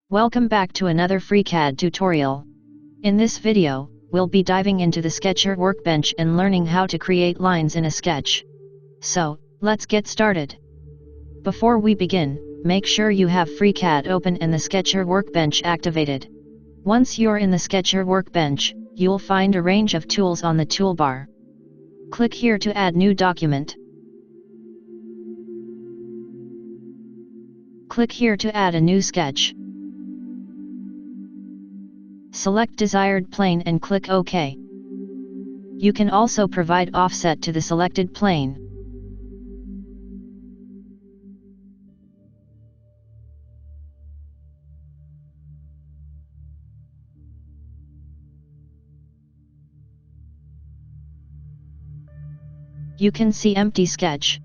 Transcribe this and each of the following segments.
Welcome back to another FreeCAD tutorial. In this video, we'll be diving into the Sketcher Workbench and learning how to create lines in a sketch. So, let's get started. Before we begin, make sure you have FreeCAD open and the Sketcher Workbench activated. Once you're in the Sketcher Workbench, you'll find a range of tools on the toolbar. Click here to add new document. Click here to add a new sketch. Select desired plane and click OK. You can also provide offset to the selected plane. You can see empty sketch.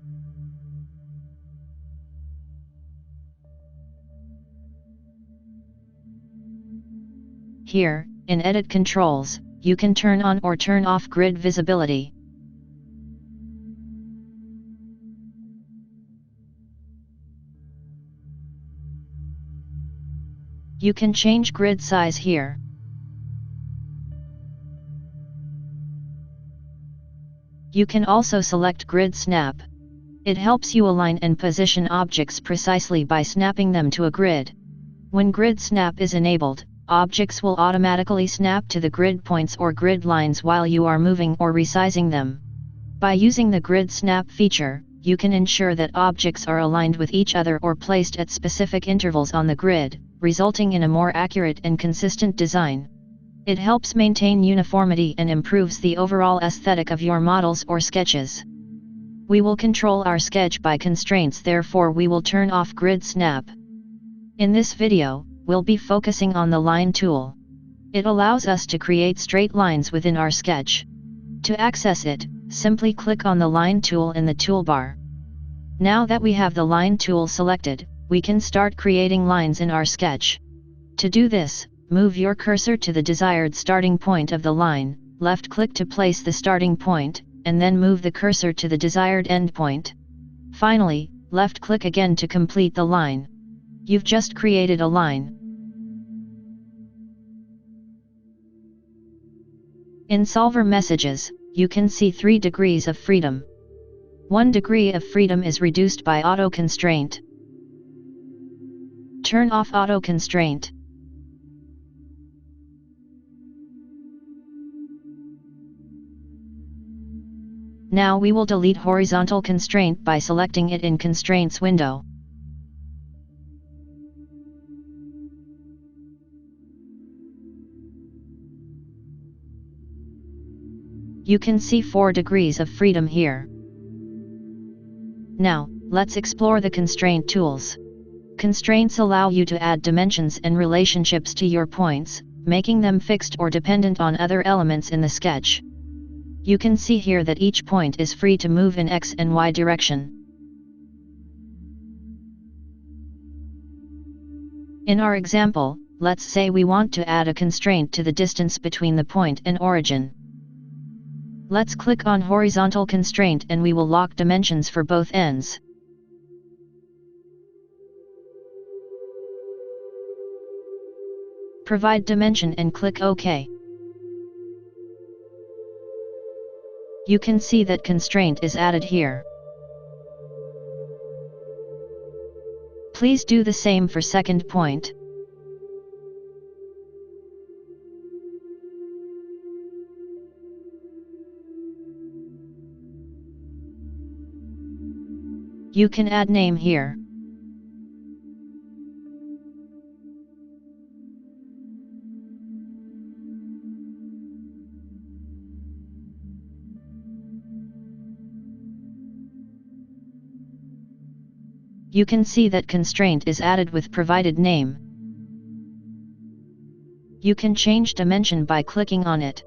Here, in Edit Controls, you can turn on or turn off grid visibility. You can change grid size here. You can also select Grid Snap. It helps you align and position objects precisely by snapping them to a grid. When Grid Snap is enabled, objects will automatically snap to the grid points or grid lines while you are moving or resizing them. By using the Grid Snap feature, you can ensure that objects are aligned with each other or placed at specific intervals on the grid, resulting in a more accurate and consistent design. It helps maintain uniformity and improves the overall aesthetic of your models or sketches. We will control our sketch by constraints, therefore we will turn off Grid Snap. In this video, we'll be focusing on the Line tool. It allows us to create straight lines within our sketch. To access it, simply click on the Line tool in the toolbar. Now that we have the Line tool selected, we can start creating lines in our sketch. To do this, move your cursor to the desired starting point of the line, left-click to place the starting point, and then move the cursor to the desired end point. Finally, left-click again to complete the line. You've just created a line. In Solver Messages, you can see 3 degrees of freedom. 1 degree of freedom is reduced by auto constraint. Turn off auto constraint. Now we will delete horizontal constraint by selecting it in Constraints window. You can see 4 degrees of freedom here. Now, let's explore the constraint tools. Constraints allow you to add dimensions and relationships to your points, making them fixed or dependent on other elements in the sketch. You can see here that each point is free to move in X and Y direction. In our example, let's say we want to add a constraint to the distance between the point and origin. Let's click on Horizontal Constraint and we will lock dimensions for both ends. Provide dimension and click OK. You can see that constraint is added here. Please do the same for second point. You can add name here. You can see that constraint is added with provided name. You can change dimension by clicking on it.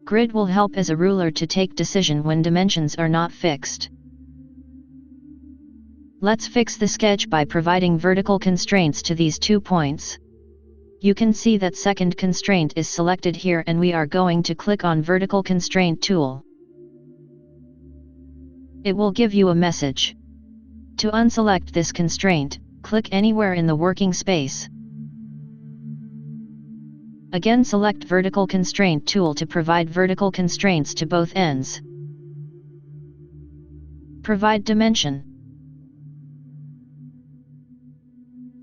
Grid will help as a ruler to take decision when dimensions are not fixed. Let's fix the sketch by providing vertical constraints to these 2 points. You can see that second constraint is selected here, and we are going to click on Vertical Constraint tool. It will give you a message. To unselect this constraint, click anywhere in the working space. Again, select Vertical Constraint tool to provide vertical constraints to both ends. Provide dimension.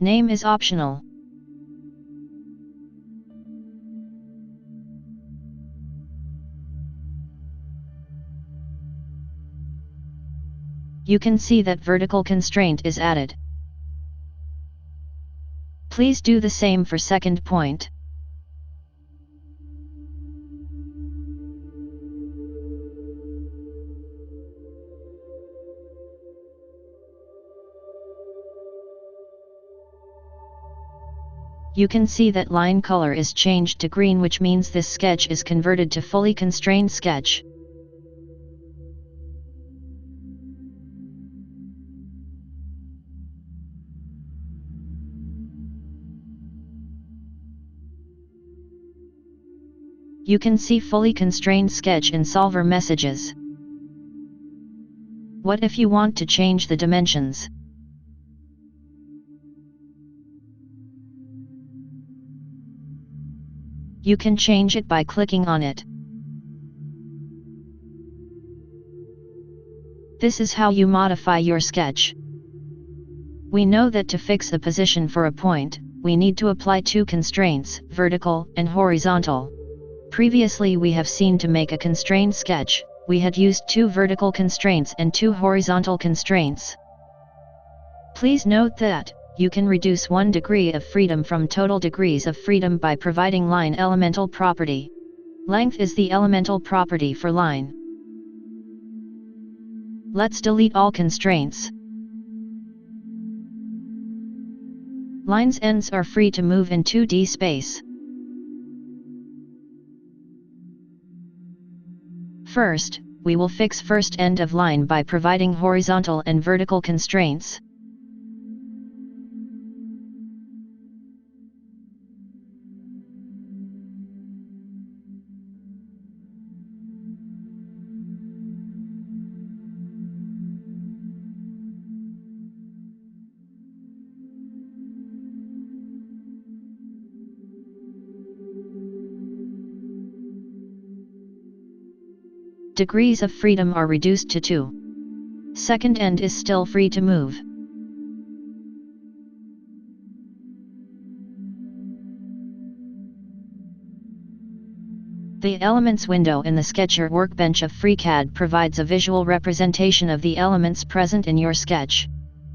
Name is optional. You can see that vertical constraint is added. Please do the same for second point. You can see that line color is changed to green, which means this sketch is converted to fully constrained sketch. You can see fully constrained sketch in solver messages. What if you want to change the dimensions? You can change it by clicking on it. This is how you modify your sketch. We know that to fix the position for a point, we need to apply two constraints, vertical and horizontal. Previously we have seen to make a constrained sketch, we had used two vertical constraints and two horizontal constraints. Please note that you can reduce 1 degree of freedom from total degrees of freedom by providing line elemental property. Length is the elemental property for line. Let's delete all constraints. Line's ends are free to move in 2D space. First, we will fix first end of line by providing horizontal and vertical constraints. Degrees of freedom are reduced to 2. Second end is still free to move. The Elements window in the Sketcher Workbench of FreeCAD provides a visual representation of the elements present in your sketch.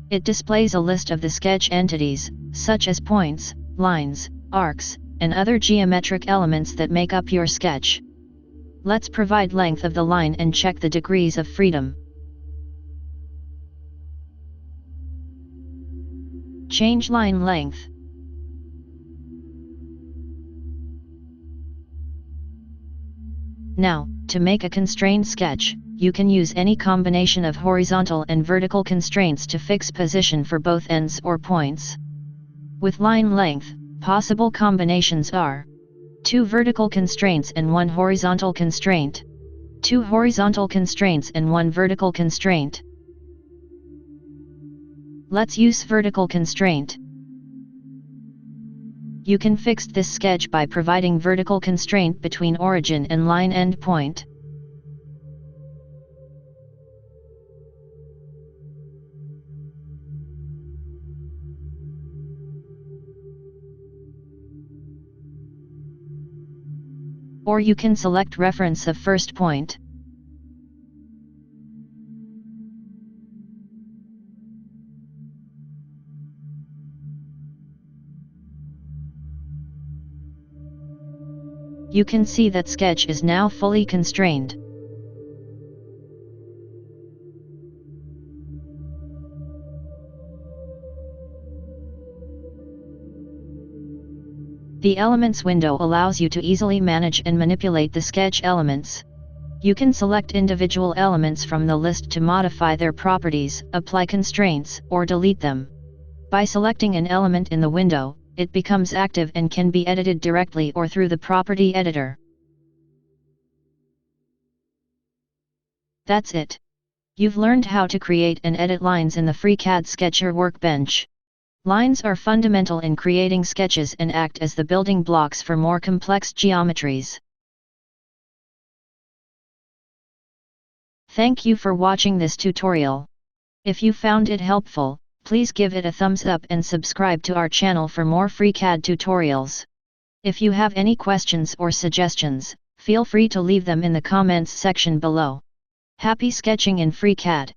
It displays a list of the sketch entities, such as points, lines, arcs, and other geometric elements that make up your sketch. Let's provide length of the line and check the degrees of freedom. Change line length. Now, to make a constrained sketch, you can use any combination of horizontal and vertical constraints to fix position for both ends or points. With line length, possible combinations are 2 vertical constraints and 1 horizontal constraint, 2 horizontal constraints and 1 vertical constraint. Let's use vertical constraint. You can fix this sketch by providing vertical constraint between origin and line end point. Or you can select reference of first point. You can see that sketch is now fully constrained. The Elements window allows you to easily manage and manipulate the sketch elements. You can select individual elements from the list to modify their properties, apply constraints, or delete them. By selecting an element in the window, it becomes active and can be edited directly or through the property editor. That's it. You've learned how to create and edit lines in the FreeCAD Sketcher Workbench. Lines are fundamental in creating sketches and act as the building blocks for more complex geometries. Thank you for watching this tutorial. If you found it helpful, please give it a thumbs up and subscribe to our channel for more FreeCAD tutorials. If you have any questions or suggestions, feel free to leave them in the comments section below. Happy sketching in FreeCAD!